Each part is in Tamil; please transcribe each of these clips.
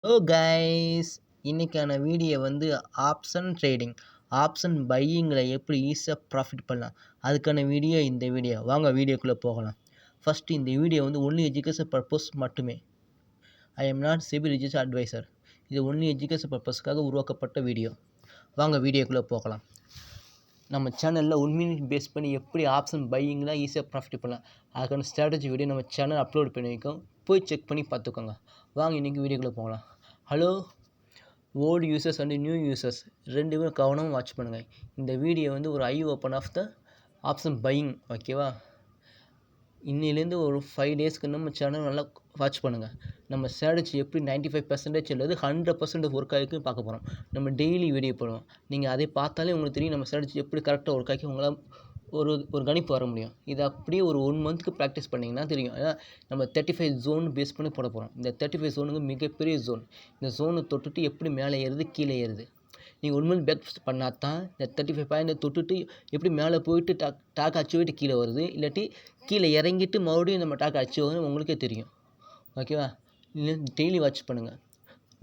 ஹலோ கைஸ், இன்னைக்கான வீடியோ வந்து ஆப்ஷன் ட்ரேடிங், ஆப்ஷன் பையிங்கில் எப்படி ஈஸியாக ப்ராஃபிட் பண்ணலாம். அதுக்கான வீடியோ இந்த வீடியோ. வாங்க வீடியோக்குள்ளே போகலாம். ஃபஸ்ட்டு இந்த வீடியோ வந்து ஒன்லி எஜுகேஷன் பர்பஸ் மட்டுமே. I am not SEBI registered advisor. இது ஒன்லி எஜுகேஷன் பர்பஸ்க்காக உருவாக்கப்பட்ட வீடியோ. வாங்க வீடியோக்குள்ளே போகலாம். நம்ம சேனலில் 1 மினிட் பேஸ் பண்ணி எப்படி ஆப்ஷன் பையிங்லாம் ஈஸியாக ப்ராஃபிட் பண்ணலாம், அதுக்கான ஸ்ட்ராட்டஜி வீடியோ நம்ம சேனல் அப்லோட் பண்ணியிருக்கோம். போய் செக் பண்ணி பார்த்துக்கோங்க. வாங்க இன்றைக்கி வீடியோக்குள்ளே போகலாம். Hello old users and new users, ரெண்டு பேரும் கவனமாக வாட்ச் பண்ணுங்கள். இந்த வீடியோ வந்து ஒரு I open of the option buying, ஓகேவா? இன்னிலேருந்து ஒரு 5 டேஸ்க்கு நம்ம சேனல் நல்லா வாட்ச் பண்ணுங்கள். நம்ம ஸ்ட்ராட்டஜி எப்படி 95% அல்லது 100% ஒர்க் ஆகிருக்குன்னு பார்க்க போகிறோம். நம்ம டெய்லி வீடியோ போடுவோம். நீங்கள் அதை பார்த்தாலே உங்களுக்கு தெரியும் நம்ம ஸ்ட்ராட்டஜி எப்படி கரெக்டாக ஒர்க் ஆகி உங்களால் ஒரு கணிப்பு வர முடியும். இதை அப்படியே ஒரு 1 மந்த்துக்கு ப்ராக்டிஸ் பண்ணிங்கன்னா தெரியும். ஏன்னா நம்ம 35 ஜோன் பேஸ் பண்ணி போட போகிறோம். இந்த 35 ஜோனுக்கு மிகப்பெரிய ஜோன். இந்த ஜோனை தொட்டுட்டு எப்படி மேலே ஏறுது கீழே ஏறுது, நீங்கள் 1 மந்த் பேக் பண்ணால் தான் இந்த 35 பாயிண்ட் தொட்டுட்டு எப்படி மேலே போயிட்டு டாக் அச்சு போயிட்டு கீழே வருது, இல்லாட்டி கீழே இறங்கிட்டு மறுபடியும் நம்ம டாக் அச்சு வருது உங்களுக்கே தெரியும். ஓகேவா? டெய்லி வாட்ச் பண்ணுங்கள்.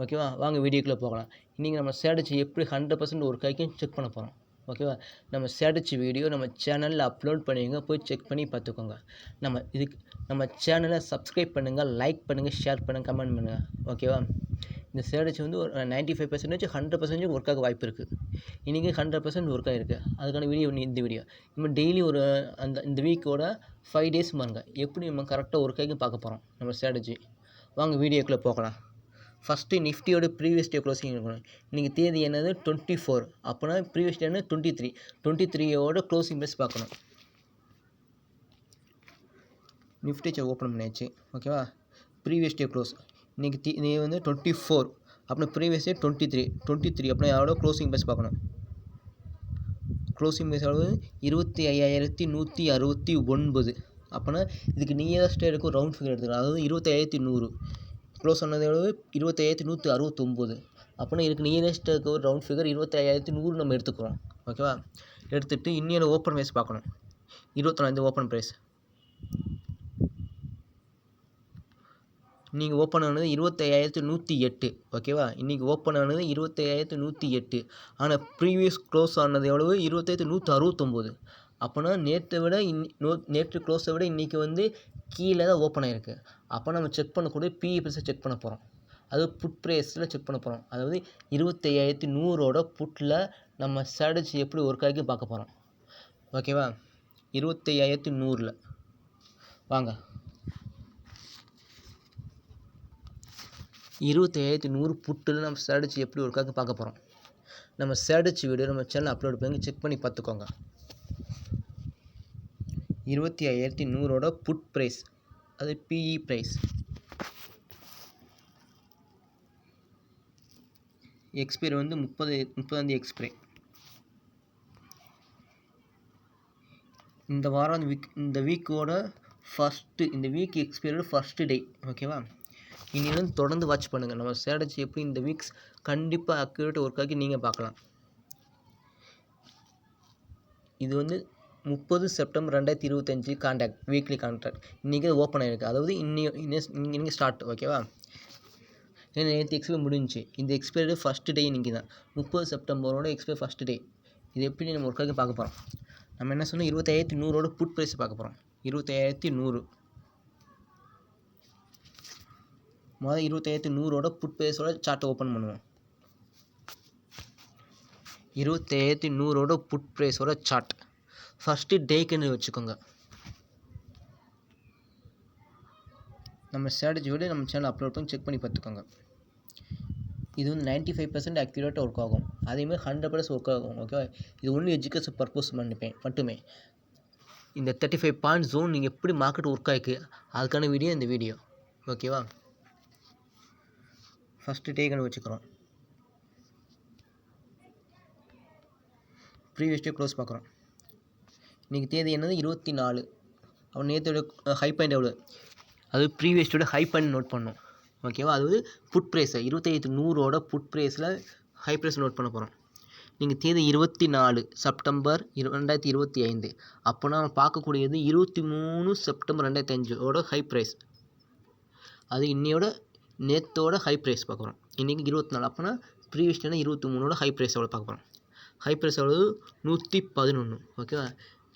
ஓகேவா? வாங்க வீடியோக்குள்ளே போகலாம். இன்றைக்கி நம்ம ஸ்ட்ராட்டஜி எப்படி 100% ஒர்க் ஆகிக்கும் செக் பண்ண போகிறோம். ஓகேவா? நம்ம ஸ்ட்ராட்டஜி வீடியோ நம்ம சேனலில் அப்லோட் பண்ணிங்க, போய் செக் பண்ணி பார்த்துக்கோங்க. நம்ம சேனலை சப்ஸ்கிரைப் பண்ணுங்கள், லைக் பண்ணுங்கள், ஷேர் பண்ணுங்கள், கமெண்ட் பண்ணுங்கள். ஓகேவா? இந்த ஸ்ட்ராட்டஜி வந்து ஒரு 95% 100% ஒர்க் ஆக வாய்ப்பு இருக்குது. இன்றைக்கி 100% ஒர்க் ஆகிருக்கு. அதுக்கான வீடியோ இந்த வீடியோ. நம்ம டெய்லி ஒரு இந்த வீக்கோட 5 டேஸ் பாருங்க எப்படி நம்ம கரெக்டாக ஒர்க் ஆகி பார்க்க போகிறோம் நம்ம ஸ்ட்ராட்டஜி. வாங்க வீடியோக்குள்ளே போகலாம். ஃபஸ்ட்டு நிஃப்டியோட ப்ரீவியஸ் டே க்ளோசிங் இருக்கணும். இன்றைக்கி தேதி என்னது 24, அப்போனா ப்ரீவியஸ் டே என்ன 23யோட க்ளோசிங் ப்ரைஸ் பார்க்கணும். நிஃப்டி ஓப்பன் பண்ணியாச்சு. ஓகேவா? ப்ரீவியஸ் டே க்ளோஸ் இன்றைக்கி நீ வந்து 24, அப்புறம் ப்ரீவியஸ் டே 23 அப்படின்னா யாரோட க்ளோசிங் ப்ரைஸ் பார்க்கணும். க்ளோசிங் ப்ரைஸ் அளவு 25,169. அப்போனா இதுக்கு நியரஸ்ட்டாக இருக்கும் ரவுண்ட் ஃபிகர் எடுத்துக்கலாம். அதாவது 25,100. க்ளோஸ் ஆனது எவ்வளவு 25,169. அப்படின்னா இதுக்கு நியரஸ்ட்டாக இருக்க ஒரு ரவுண்ட் ஃபிகர் 25,100 நம்ம எடுத்துக்கிறோம். ஓகேவா? எடுத்துகிட்டு இன்னொரு ஓப்பன் ப்ரைஸ் பார்க்கணும். 24 ஓப்பன் ப்ரைஸ் நீங்கள் ஓப்பன் ஆனது 25,108. ஓகேவா? இன்றைக்கி ஓப்பன் ஆனது 25,108. ஆனால் ப்ரீவியஸ் க்ளோஸ் ஆனது எவ்வளவு 25,169. அப்போனா நேற்று க்ளோஸை விட இன்றைக்கி வந்து கீழே தான் ஓப்பன் ஆகிருக்கு. அப்போ நம்ம செக் பண்ணக்கூடிய பிஇ ப்ரைஸை செக் பண்ண போகிறோம். அது புட் ப்ரைஸில் செக் பண்ண போகிறோம். அதாவது 25,100ஓட புட்டில் நம்ம ஸ்ட்ராட்டஜி எப்படி ஒர்க் ஆகி பார்க்க போகிறோம். ஓகேவா? 25,100 வாங்க 25,100 புட்டில் நம்ம ஸ்ட்ராட்டஜி எப்படி ஒர்க் ஆகி பார்க்க போகிறோம். நம்ம ஸ்ட்ராட்டஜி வீடியோ நம்ம சேனல் அப்லோட் பண்ணி செக் பண்ணி பார்த்துக்கோங்க. 25,100ஓட புட் ப்ரைஸ், அது பிஇ ப்ரைஸ். எக்ஸ்பைரி வந்து 30 எக்ஸ்பைரி. இந்த வாரம் இந்த வீக்கோட இந்த வீக் எக்ஸ்பைரியோட ஃபஸ்ட்டு டே. ஓகேவா? இன்னிலேருந்து தொடர்ந்து வாட்ச் பண்ணுங்கள். நம்ம ஸ்ட்ராட்டஜி எப்படி இந்த வீக்ஸ் கண்டிப்பாக அக்யூரேட்டாக ஒர்க் ஆகி நீங்கள் பார்க்கலாம். இது வந்து 30 செப்டம்பர் 2025 கான்ட்ராக்ட், வீக்லி கான்ட்ராக்ட். இன்றைக்கி ஓப்பன் ஆகிருக்கு. அதாவது இன்னைக்கு ஸ்டார்ட். ஓகேவா? ஏன்னா நேற்று எக்ஸ்பைரி முடிஞ்சிச்சு. இந்த எக்ஸ்பைரி ஃபஸ்ட்டு டே இன்றைக்கி தான் 30 செப்டம்பரோட எக்ஸ்பைரி ஃபஸ்ட்டு டே. இது எப்படி நம்ம ஒர்க் ஆகி பார்க்க போகிறோம். நம்ம என்ன சொன்னோம் 25,100ஓட புட் ப்ரைஸ் பார்க்க போகிறோம். 25,100 முதல் 25,100ஓட புட் ப்ரைஸோட சார்ட்டை ஓப்பன் பண்ணுவோம். 25,100ஓட புட் ப்ரைஸோட சார்ட் ஃபஸ்ட்டு டேக்குன்னு வச்சுக்கோங்க. நம்ம ஸ்ட்ராட்டஜியோட நம்ம சேனல் அப்லோட் பண்ணி செக் பண்ணி பார்த்துக்கோங்க. இது வந்து 95% அக்யூரேட்டாக ஒர்க் ஆகும். அதேமாதிரி 100% ஒர்க் ஆகும். ஓகேவா? இது ஒன்லி எஜுகேஷன் பர்பஸ் மட்டுமே. இந்த 35 பாயிண்ட் ஜோன் நீங்கள் எப்படி மார்க்கெட் ஒர்க் ஆகிருக்கு அதுக்கான வீடியோ இந்த வீடியோ. ஓகேவா? ஃபஸ்ட்டு டேக்குன்னு வச்சுக்கிறோம். ப்ரீவியஸ் டே க்ளோஸ் பார்க்குறோம். இன்றைக்கி தேதி என்னது 24. அவன் நேற்றோட ஹை பாயிண்ட் எவ்வளோ, அது ப்ரீவியஸ்டோட ஹை பாயிண்ட் நோட் பண்ணோம். ஓகேவா? அதாவது புட் ப்ரைஸை 25,100ஓட புட் ப்ரைஸில் ஹை ப்ரைஸ் நோட் பண்ண போகிறோம். நீங்கள் தேதி 24 செப்டம்பர் 2025. அப்போனா நம்ம பார்க்கக்கூடியது 23 செப்டம்பர் 2005ஓட ஹை ப்ரைஸ். அது இன்னையோட நேற்றோட ஹை ப்ரைஸ் பார்க்க போகிறோம். இன்றைக்கி 24 அப்போனா ப்ரீவியஸ் டேனா 23ஓட ஹை ப்ரைஸ் எவ்வளோ பார்க்க போகிறோம். ஹை ப்ரைஸ் எவ்வளோ 111. ஓகேவா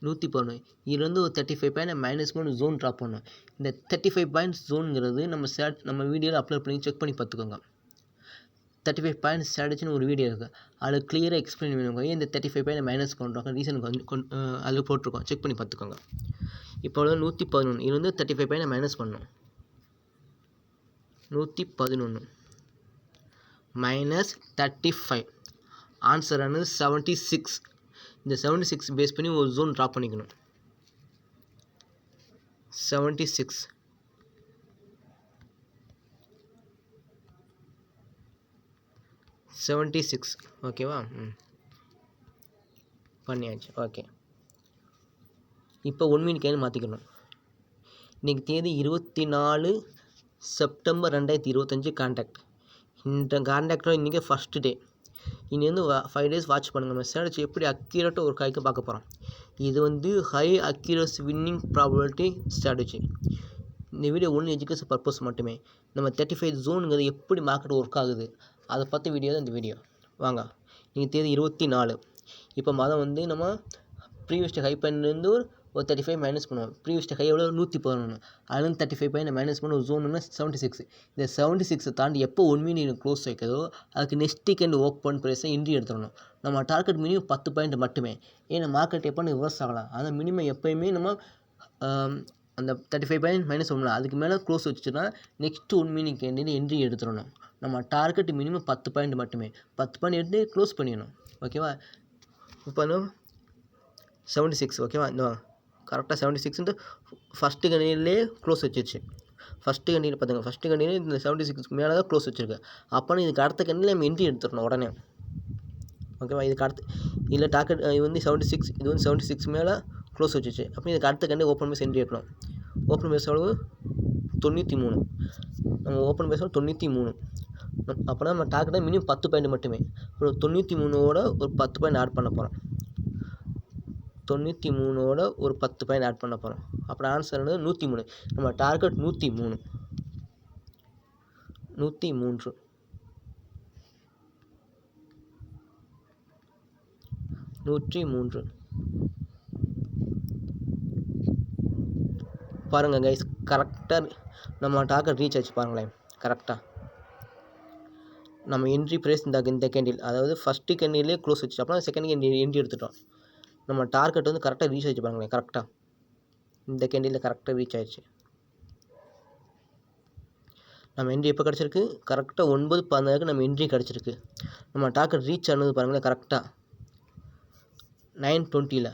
111. இதுலேருந்து ஒரு 35 பாயிண்ட் மைனஸ் பண்ணி ஜோன் ட்ராப் பண்ணணும். இந்த 35 பாயிண்ட்ஸ் ஜோனுங்கிறது நம்ம வீடியோவில் அப்லோட் பண்ணி செக் பண்ணி பார்த்துக்கோங்க. 35 பாயிண்ட்ஸ் ஸ்ட்ராட்டஜின்னு ஒரு வீடியோ இருக்குது. அதில் கிளியராக எக்ஸ்பிளைன் பண்ணுவாங்க. இந்த 35 பாயிண்ட் மைனஸ் பண்ணுறாங்க ரீசன் அதில் போட்டிருக்கோம். செக் பண்ணி பார்த்துக்கோங்க. இப்போ 111. இது வந்து 35 பாயிண்ட் மைனஸ் பண்ணணும். 111 மைனஸ் 35 ஆன்சர் ஆனது 76. இந்த 76 பேஸ் பண்ணி ஒரு ஜோன் ட்ராப் பண்ணிக்கணும். 76 ஓகேவா பண்ணியாச்சு. ஓகே இப்போ 1 மினிட் கேன்னு மாற்றிக்கணும். இன்றைக்கி தேதி 24 செப்டம்பர் 2025 கான்டாக்ட். இந்த கான்டாக்டோட இன்றைக்கி ஃபஸ்ட்டு டே. இனி வந்து 5 டேஸ் வாட்ச் பண்ணுங்கள். நம்ம ஸ்ட்ராட்டஜி எப்படி அக்யூரேட்டாக ஒரு காய்க்கு பார்க்க போகிறோம். இது வந்து high accuracy winning probability strategy. இந்த வீடியோ ஒன்லி எஜுகேஷன் பர்பஸ் மட்டுமே. நம்ம 35 ஜோனுங்கிறது எப்படி மார்க்கெட் ஒர்க் ஆகுது அதை பற்றி வீடியோ தான் இந்த வீடியோ. வாங்க. நீங்கள் தேதி 24. இப்போ மதம் வந்து நம்ம ப்ரீவியஸ் ஹை பாயிண்ட்லேருந்து ஒரு 35 மைனஸ் பண்ணுவோம். ப்ரீவியஸ் ஹை எவ்வளோ 111. அதுலேருந்து 35 பாயிண்ட் மைனஸ் பண்ண ஒரு ஜோன் 76. இந்த 76 தாண்டி எப்போ 1 மினிட் க்ளோஸ் வைக்கிறதோ அதுக்கு நெக்ஸ்ட் வீக்கெண்ட் ஓப்பன் ப்ரைஸை இன்ட்ரி எடுத்துடணும். நம்ம டார்கெட் மினிமம் 10 பாயிண்ட் மட்டுமே. ஏன்னா மார்க்கெட் எப்போ ரிவர்ஸ் ஆகலாம். அதை மினிமம் எப்போயுமே நம்ம அந்த 35 பாயிண்ட் மைனஸ் பண்ணலாம். அதுக்கு மேலே க்ளோஸ் வச்சுன்னா நெக்ஸ்ட் 1 மினிட் கேண்டில் என்ட்ரி எடுத்துடணும். நம்ம டார்கெட் மினிமம் 10 பாயிண்ட் மட்டுமே. 10 பாயிண்ட் எடுத்து க்ளோஸ் பண்ணிடணும். ஓகேவா. இப்போ 76 ஓகேவா. இந்த கரெக்டாக 76 ஃபஸ்ட்டு கண்டிலே க்ளோஸ் வச்சிருச்சு. ஃபஸ்ட்டு கண்டியில் பார்த்துங்க. ஃபஸ்ட்டு கண்டியில் இந்த 76 மேலே தான் க்ளோஸ் வச்சுருக்கு. அப்போனா இதுக்கு அடுத்த கண்டியில் நம்ம என்ட்ரி எடுத்துடணும் உடனே. ஓகேவா. இதுக்கு அடுத்து இதில் டார்கெட் இது வந்து 76. இது வந்து 76 மேலே க்ளோஸ் வச்சிச்சு. அப்போ இதுக்கு அடுத்த கண்டி ஓப்பன் பேஸ் என்ட்ரி எடுக்கணும். ஓப்பன் பேஸ் எவ்வளவு 93. நம்ம ஓப்பன் பேஸ் 93. அப்போனா நம்ம டார்கெட்டாக மினிமம் 10 பாயிண்ட் மட்டுமே. ஒரு 93ஓட ஒரு 10 பாயிண்ட் ஆட் பண்ண போகிறோம். 93ஓட ஒரு 10 பாயிண்ட் ஆட் பண்ண போகிறோம். அப்புறம் ஆன்சர் வந்து 103. நம்ம டார்கெட் 103. 103 பாருங்கள் கைஸ். கரெக்டாக நம்ம டார்கெட் ரீச் ஆச்சு பாருங்களேன். கரெக்டாக நம்ம என்ட்ரி ப்ரைஸ் இந்த கேண்டில் அதாவது ஃபஸ்ட்டு கேண்டிலே க்ளோஸ் வச்சு அப்புறம் செகண்ட் கேண்டில் என்ட்ரி எடுத்துட்டோம். நம்ம டார்கெட் வந்து கரெக்டாக ரீச் ஆகிடுச்சு பாருங்களேன். கரெக்டாக இந்த கேண்டில் கரெக்டாக ரீச் ஆகிடுச்சு. நம்ம என்ட்ரி எப்போ கிடச்சிருக்கு கரெக்டாக 9:14 நம்ம என்ட்ரி கிடச்சிருக்கு. நம்ம டார்கெட் ரீச் ஆனது பாருங்களேன். கரெக்டாக 9:20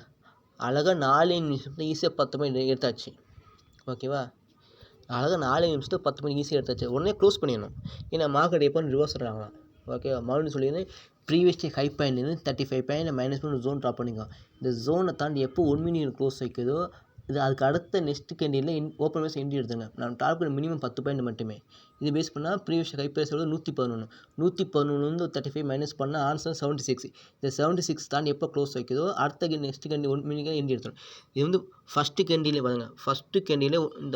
அழகாக 4 நிமிஷத்தில் ஈஸியாக 10 பாயிண்ட் எடுத்தாச்சு. ஓகேவா. அழகாக 4 நிமிஷத்துக்கு 10 மணி ஈஸியாக எடுத்தாச்சு. உடனே க்ளோஸ் பண்ணிடணும். ஏன்னா மார்க்கெட் எப்போ ரிவர்ஸ் ஆகலாம். ஓகேவா. மறுபடியும் சொல்லிடுறேன். ப்ரீவியஸ் ஹை பாயிண்ட்லேருந்து 35 பாயிண்ட் மைனஸ் பண்ணி ஜோன் ட்ராப் பண்ணிக்கோ. இந்த ஜோனை தாண்டி எப்போ 1 மினிட் க்ளோஸ் வைக்குதோ இது அதுக்கு அடுத்த next candle open base entry எடுத்துங்க. நம்ம டார்கெட் மினிமம் 10 பாயிண்ட் மட்டுமே. இது பேஸ் பண்ணால் ப்ரீவியஸ் ஹை ப்ரைஸ் 111. 111 35 மைனஸ் பண்ணால் ஆன்சர் 76. இந்த 76 தாண்டி எப்போ க்ளோஸ் வைக்குதோ அடுத்த நெக்ஸ்ட் கேண்டி 1 மினிட் என்ட்ரி எடுத்துடும். இது வந்து ஃபஸ்ட்டு கேண்டிலே பாருங்க. ஃபஸ்ட்டு கேண்டிலே இந்த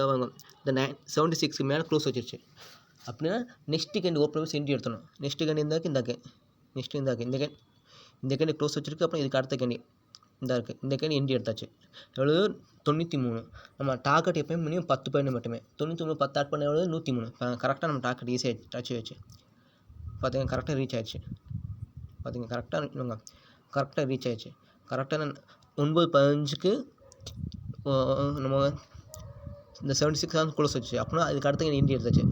76 மேலே க்ளோஸ் வச்சிருச்சு. அப்படின்னா next candle open base entry எடுத்துடணும். நெக்ஸ்ட் கேண்டி இருந்தாக்க இந்த கேண்டி க்ளோஸ் வச்சிருக்கு. அப்புறம் இதுக்கு அடுத்த கேண்டி இருக்குது. இந்த கேண்டி என்ட்ரி எடுத்தாச்சு. எவ்வளோ 93. நம்ம டார்கெட் எப்போயும் மினிமம் 10 பாயிண்ட் மட்டுமே. 93 10 ஆட் பண்ண எவ்வளோ 103. கரெக்டாக நம்ம டார்கெட் ஈஸியாக டச் ஆச்சு. பார்த்தீங்கன்னா கரெக்டாக ரீச் ஆயிடுச்சு. பார்த்தீங்க கரெக்டாக ரீச் ஆயிடுச்சு. கரெக்டாக 9:15க்கு நம்ம இந்த 76 தான் க்ளோஸ் வச்சு. அப்படின்னா அதுக்கு அடுத்த என்ட்ரி எடுத்தாச்சு.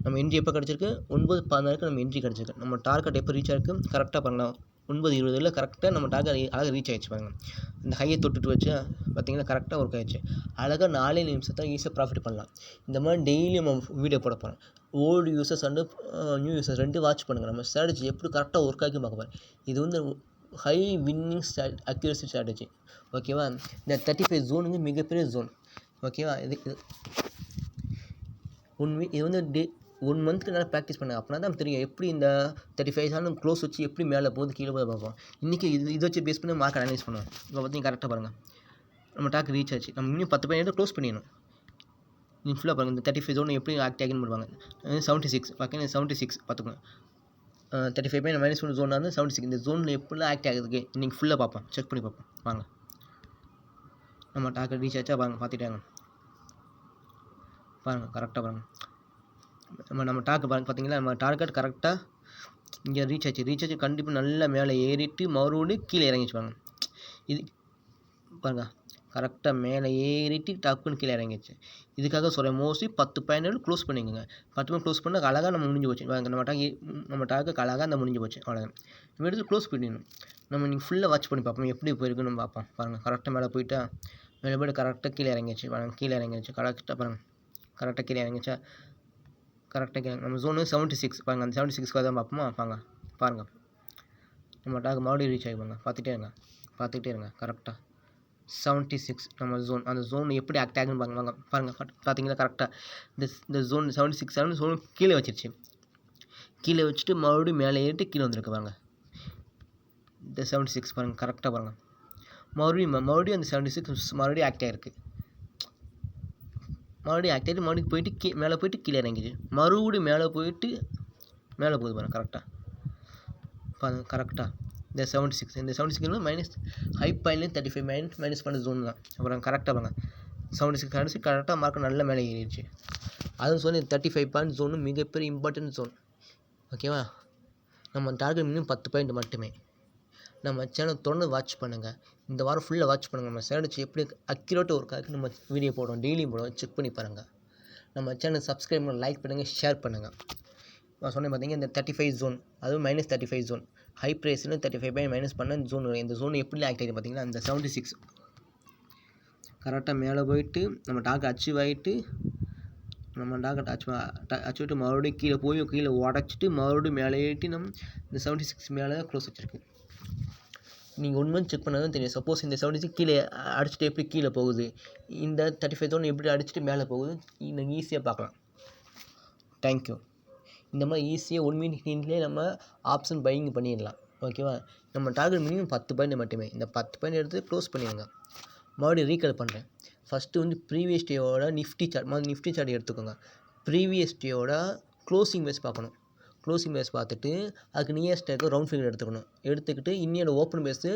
நம்ம என்ட்ரி எப்போ கிடச்சிருக்கு 9:14 நம்ம என்ட்ரி கிடச்சிருக்கு. நம்ம டார்கெட் எப்போ ரீச் ஆகிருக்கு கரெக்டாக பாருங்கள். 9:20 கரெக்டாக நம்ம டார்கெட் அழகாக ரீச் ஆகிடுச்சு பாருங்கள். இந்த ஹையை தொட்டுட்டு வச்சு பார்த்திங்கன்னா கரெக்டாக ஒர்க் ஆகிடுச்சு. அழகாக 4 நிமிஷத்தை ஈஸியாக ப்ராஃபிட் பண்ணலாம். இந்த மாதிரி டெய்லி நம்ம வீடியோ போட போகிறோம். Old users and new users 2 watch பண்ணுங்கள். நம்ம ஸ்ட்ராட்டஜி எப்படி கரெக்டாக ஒர்க் ஆகி பார்க்க போகிறோம். இது வந்து ஹை வின்னிங் அக்யூரசி ஸ்ட்ராட்டஜி. ஓகேவா. இந்த 35 ஜோன் வந்து மிகப்பெரிய ஜோன். ஓகேவா. இது வந்து 1 மந்த்துக்கு நல்லா ப்ராக்டிஸ் பண்ணுங்கள். அப்படின்னா தான் தெரியும் எப்படி இந்த 35 க்ளோஸ் வச்சு எப்படி மேலே போகுது கீழே போய் பார்ப்போம். இன்றைக்கி இது வச்சு பேஸ் பண்ணி மார்க்கெட் அனலைஸ் பண்ணுவோம். இப்போ பார்த்தீங்கன்னா கரெக்டாக பாருங்கள். நம்ம டார்கெட் ரீச் ஆச்சு. நம்ம இன்னும் 10 பாயிண்ட் க்ளோஸ் பண்ணிடணும். நீங்கள் ஃபுல்லாக பாருங்கள். இந்த 35 ஜோன் எப்படி ஆக்ட் ஆகின்னு பண்ணுவாங்க. 76 பார்க்க 76 பார்த்துக்கோங்க. 35 -1 ஜோனாக இருந்தால் 76. இந்த ஜோனில் எப்படிலாம் ஆக்ட் ஆகுதுக்கு நீங்கள் ஃபுல்லாக பார்ப்போம், செக் பண்ணி பார்ப்போம் வாங்க. நம்ம டார்கெட் ரீச் ஆச்சா பாருங்கள், பார்த்துட்டாங்க பாருங்கள், கரெக்டாக பாருங்கள். நம்ம டார்கெட் பாருங்கள், பார்த்தீங்களா நம்ம டார்கெட் கரெக்டாக இங்கே ரீச் ஆச்சு கண்டிப்பாக நல்லா மேலே ஏறிட்டு மறுபடியும் கீழே இறங்கிச்சு பாருங்க. இது பாருங்கள் கரெக்டாக மேலே ஏறிட்டு டக்குன்னு கீழே இறங்கிச்சு. இதுக்காக சொல்கிறேன், மோஸ்ட்லி 10 பாயிண்ட் க்ளோஸ் பண்ணிக்கோங்க. 10 பாயிண்ட் க்ளோஸ் பண்ணால் அழகாக நம்ம முடிஞ்சு போச்சு. நம்ம டார்கெட் அழகாக அந்த முடிஞ்சு போச்சு. அவ்வளோதான். நம்ம எடுத்து க்ளோஸ் பண்ணிடணும். நம்ம நீங்கள் ஃபுல்லாக வாட்ச் பண்ணி பார்ப்போம், எப்படி போயிருக்குன்னு பார்ப்போம். பாருங்கள் கரெக்டாக மேலே போயிட்டா, மேலே போய்ட்டு கரெக்டாக கீழே இறங்கிச்சு. கீழே இறங்கிச்சு கரெக்டாக பாருங்கள், கரெக்டாக கீழே இறங்கிச்சா, கரெக்டாக கீழே. நம்ம ஜோனு 76 பாருங்கள், அந்த 76 தான் பார்ப்போமா. பாருங்கள் நம்ம டார்கெட் மறுபடியும் ரீச் ஆகிப்பாங்க. பார்த்துக்கிட்டே இருங்க கரெக்டாக 76 நம்ம ஜோன். அந்த ஜோன் எப்படி ஆக்ட் ஆகுன்னு பாருங்கள். பார்த்தீங்களா கரெக்டாக இந்த ஜோன் 76 ஜோன் கீழே வச்சிருச்சு. கீழே வச்சுட்டு மறுபடியும் மேலே ஏறிட்டு கீழே வந்துருக்கு பாருங்கள். இந்த 76 பாருங்கள் கரெக்டாக பாருங்கள். மறுபடியும் அந்த 76 மறுபடியும் ஆக்ட் ஆகிருக்கு. மறுபடியும் போயிட்டு மேலே போயிட்டு கீழே இறங்கிச்சு. மறுபடியும் மேலே போகுது பாருங்கள் கரெக்டாக இந்த 76 மைனஸ் ஹை பாயிண்ட்லேயும் 35 மைனஸ் பண்ண ஜோன் தான். அப்புறம் கரெக்டாக பாருங்கள் 76 கரெக்டாக மார்க் நல்ல மேலே ஏறிடுச்சு. அதுவும் சொல்லி 35 பாயிண்ட் ஜோனு மிகப்பெரிய இம்பார்ட்டன்ட் ஜோன். ஓகேவா. நம்ம டார்கெட் மினிமம் 10 பாயிண்ட் மட்டுமே. நம்ம சேனல் தொடர்ந்து வாட்ச் பண்ணுங்கள். இந்த வாரம் ஃபுல்லாக வாட்ச் பண்ணுங்கள். நம்ம சேனல் எப்படி அக்யூரேட்டாக ஒர்க் ஆகுது நம்ம வீடியோ போடுவோம், டெய்லியும் போடுவோம், செக் பண்ணி பாருங்கள். நம்ம சேனல் சப்ஸ்கிரைப் பண்ணி லைக் பண்ணுங்கள், ஷேர் பண்ணுங்கள். நான் சொன்னேன் பார்த்தீங்க, இந்த 35 ஜோன் அதுவும் -35 ஜோன் ஹை ப்ரைஸில் 35 பாயிண்ட் மைனஸ் பண்ண ஜோன். இந்த ஜோன் எப்படி ஆக்ட் ஆகிது பார்த்தீங்கன்னா, இந்த 76 கரெக்டாக மேலே போயிட்டு நம்ம டார்கெட் அச்சீவ் ஆகிட்டு, நம்ம டார்கெட் அச்சீவ் மறுபடியும் கீழே உடச்சிட்டு மறுபடியும் மேலே ஏறிட்டு நம்ம இந்த 76 மேலே க்ளோஸ் வச்சுருக்கு. நீங்கள் உண்மையை செக் பண்ணால் தான் தெரியும். சப்போஸ் இந்த 76 கீழே அடிச்சுட்டு எப்படி கீழே போகுது, இந்த 35 ஜோன் எப்படி அடிச்சுட்டு மேலே போகுது, நீங்கள் ஈஸியாக பார்க்கலாம். தேங்க்யூ. இந்த மாதிரி ஈஸியாக 1 மினிட்லேயே நம்ம ஆப்ஷன் பையிங் பண்ணிடலாம். ஓகேவா. நம்ம டார்கெட் மினிமம் 10 பாயிண்ட் மட்டுமே. இந்த 10 பாயிண்ட் எடுத்து க்ளோஸ் பண்ணிடுங்க. மறுபடியும் ரீகால் பண்ணுறேன். ஃபஸ்ட்டு வந்து ப்ரீவியஸ் டேயோட நிஃப்டி சார்ட் எடுத்துக்கோங்க. ப்ரீவியஸ் டேயோட க்ளோசிங் பேஸ் பார்க்கணும். க்ளோசிங் பேஸ் பார்த்துட்டு அதுக்கு நியரஸ்ட்டாக ரவுண்ட் ஃபிகர் எடுத்துக்கிட்டு இன்னியோட ஓப்பன் பேஸு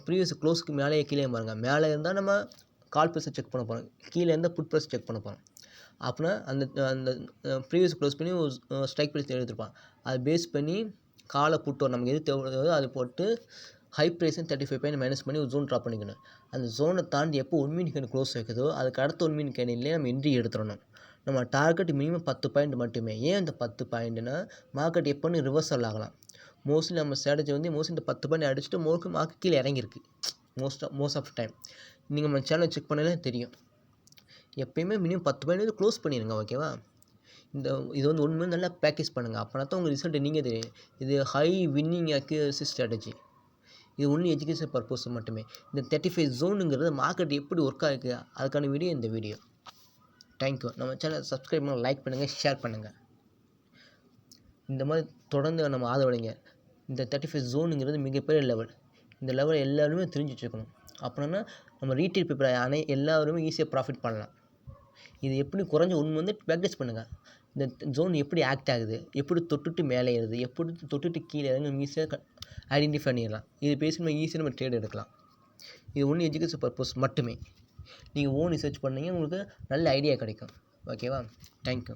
ப்ரீவியஸ் க்ளோஸுக்கு மேலே கீழே பாருங்கள். மேலே இருந்தால் நம்ம கால் ப்ரைஸை செக் பண்ண போகிறோம், கீழே இருந்தால் புட் ப்ரைஸ் செக் பண்ண போகிறோம். அப்படின்னா அந்த ப்ரீவியஸ் க்ளோஸ் பண்ணி ஸ்ட்ரைக் ப்ரைஸ் எடுத்துருப்பான். அதை பேஸ் பண்ணி காலை புட்டு நமக்கு எது தேவைப்படுதோ அதை போட்டு ஹை ப்ரைஸும் 35 பாயிண்ட் மைனஸ் பண்ணி ஒரு ஜோன் ட்ராப் பண்ணிக்கணும். அந்த ஜோனை தாண்டி எப்போ 1 மினிட் கேண்டில் க்ளோஸ் வைக்குதோ அதுக்கு அடுத்த 1 மினிட் கேண்டில்லே நம்ம என்ட்ரி எடுத்துடணும். நம்ம டார்கெட் மினிமம் 10 பாயிண்ட் மட்டுமே. ஏன் இந்த 10 பாயிண்ட்னா மார்க்கெட் எப்போன்னு ரிவர்சல் ஆகலாம். மோஸ்ட்லி நம்ம ஸ்ட்ராட்டஜி வந்து மோஸ்ட்லி இந்த 10 பாயிண்ட் அடிச்சுட்டு மார்க்கெட் கீழே இறங்கியிருக்கு. மோஸ்ட் ஆஃப் டைம் நீங்கள் நம்ம சேனல் செக் பண்ணாலே தெரியும். எப்பயுமே மினிமம் 10 பாயிண்ட் க்ளோஸ் பண்ணிடுங்க. ஓகேவா. இது வந்து உண்மை நல்லா ப்ராக்டிஸ் பண்ணுங்கள். அப்படின்னா தான் உங்கள் ரிசல்ட் நீங்கள் தெரியும். இது ஹை வின்னிங் அக்யூரசி ஸ்ட்ராட்டஜி. இது ஒன்லி எஜுகேஷன் பர்பஸ் மட்டுமே. இந்த 35 ஜோனுங்கிறது மார்க்கெட் எப்படி ஒர்க் ஆகுது அதுக்கான வீடியோ இந்த வீடியோ. தேங்க்யூ. நம்ம சேனல் சப்ஸ்கிரைப் பண்ண, லைக் பண்ணுங்கள், ஷேர் பண்ணுங்கள். இந்த மாதிரி தொடர்ந்து நம்ம ஆதரவடைங்க. இந்த 35 ஜோனுங்கிறது மிகப்பெரிய லெவல். இந்த லெவல் எல்லாருமே தெரிஞ்சு வச்சுக்கணும். அப்படின்னா நம்ம ரீட்டைல் பீப்புள் எல்லாருமே ஈஸியாக ப்ராஃபிட் பண்ணலாம். இது எப்படி குறைஞ்ச உண்மை வந்து ப்ராக்டிஸ் பண்ணுங்கள். இந்த ஜோன் எப்படி ஆக்ட் ஆகுது, எப்படி தொட்டுட்டு மேலே ஏறுது, எப்படி தொட்டுட்டு கீழே இறங்க ஈஸியாக ஐடென்டிஃபை பண்ணிடலாம். இது பேசி நம்ம ஈஸியாக நம்ம ட்ரேட் எடுக்கலாம். இது ஒன்லி எஜுகேஷன் பர்பஸ் மட்டுமே. நீங்கள் ஓன் ரிசர்ச் பண்ணிங்க உங்களுக்கு நல்ல ஐடியா கிடைக்கும். ஓகேவா. தேங்க்யூ.